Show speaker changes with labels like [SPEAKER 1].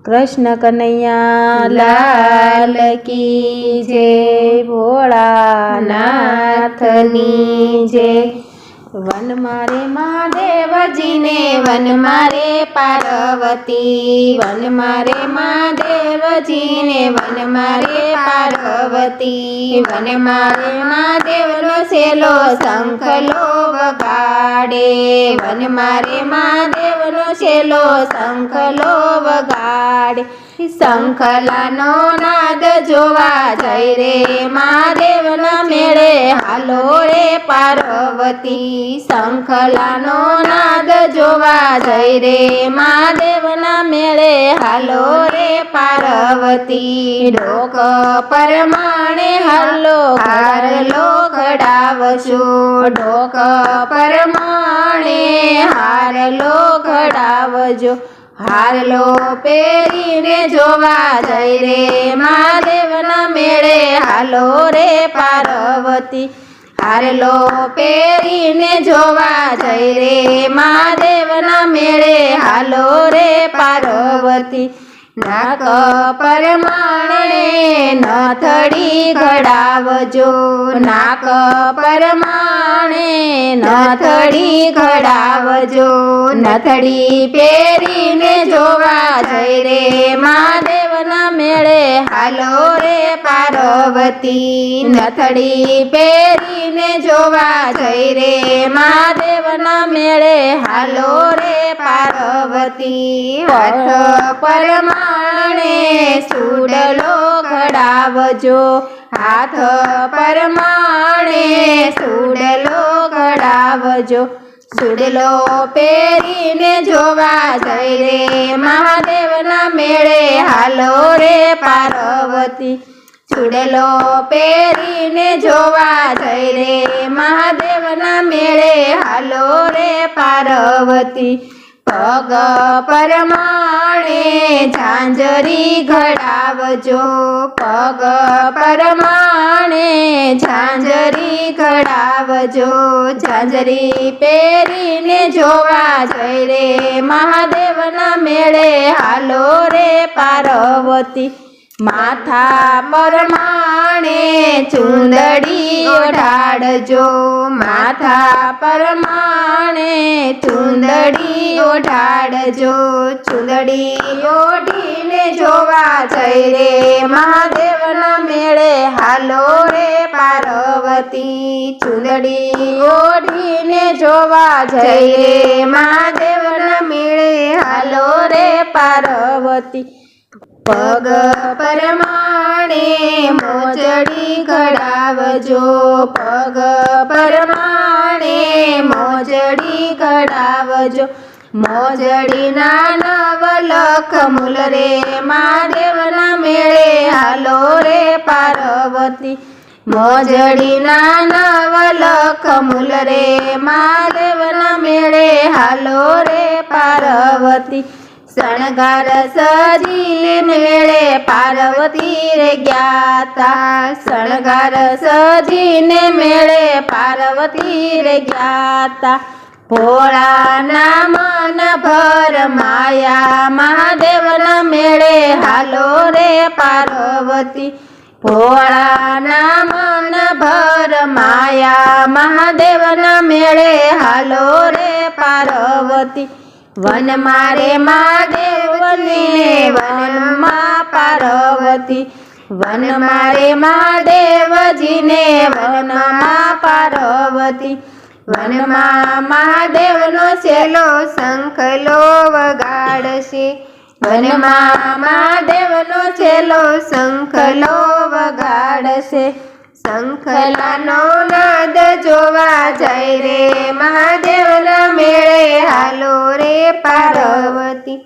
[SPEAKER 1] कृष्ण कन्हैया लाल की जय, भोळानाथनी जय। वन मारे महादेव जी ने वन मारे पार्वती, वन मारे महादेव जी ने वन मारे पार्वती। वन मारे महादेव नो सेलो शंखलो वगाड़े, वन मारे महादेव नो सेलो शंखलो वगाड़े। शंखलानो नाद जोवा जय रे महादेव ना मेळे हालो रे पार्वती। शंखलानो नाद जोवा जय रे महादेव ना मेळे हालो रे पार्वती। ढोक परमाणे हल्लो हारलो खडावशो, ढोक परमाणे हारलो खडावजो। हारलो पेरीने जोवा जय रे महादेव ना मेळे हालो रे पार्वती। हारलो पेरीने जोवा जय रे महादेव ना मेळे हालो रे पार्वती। नाक परमाणे नथड़ी खडावजो, नाक परमाणे नथड़ी खडावजो। नथड़ी पेरीने जोवा जय रे महादेव ना मेळे हालो रे पार्वती। नथड़ी पेरीने जोवा जय रे महादेव ना मेळे हालो रे पार्वती। हाथ परमाणे सूडलो खडावजो, हाथ परमाणे सूडलो खडावजो। सूडलो पेरीने जोवा जय रे महादेव ना मेळे हालो रे पार्वती। सूडलो पेरीने जोवा जय रे महादेव ना मेळे हालो रे पार्वती। पग परमाणे झांझरी घडावजो, पग परमाणे झांझरी घडावजो। झांझरी पेरीने जोवा जय रे महादेव ना मेळे हालो रे पार्वती। माथा परमाणे चुंदड़ी ओढ़ाड़जो, माथा परमाणे चुंदड़ी ओढ़ाड़जो। चुंदड़ी ओढ़ीने जोवा जय रे महादेव ना मेळे हालो रे पार्वती। चुंदड़ी ओढ़ीने जोवा जय रे महादेव ना मेळे हालो रे पार्वती। पग परमाणे मोजड़ी खडावजो, पग परमाणे मोजड़ी खडावजो। मोजड़ी ना नवलख मूल रे महादेव ना मेळे हालो रे पार्वती। मोजड़ी ना नवलख मूल रे महादेव ना मेळे हालो रे पार्वती। शणगार सजीने मेळे पार्वती रे ज्ञाता, शणगार सजीने मेळे पार्वती रे ज्ञाता। भोळा ना मन भर माया महादेव ना मेळे हालो रे पार्वती। भोळा ना मन भर माया महादेव ना मेळे हालो रे पार्वती। वन मारे महादेव ने वन मा पार्वती, वन मारे महादेव जी ने वन मा पार्वती। वन मा महादेव नो सेलो शंखलो वगाड़शे, वन मा महादेव नो सेलो शंखलो वगाड़शे। शंखलानो नाद जोवा जय रे महादेव ना मेळे हालो रे पार्वती।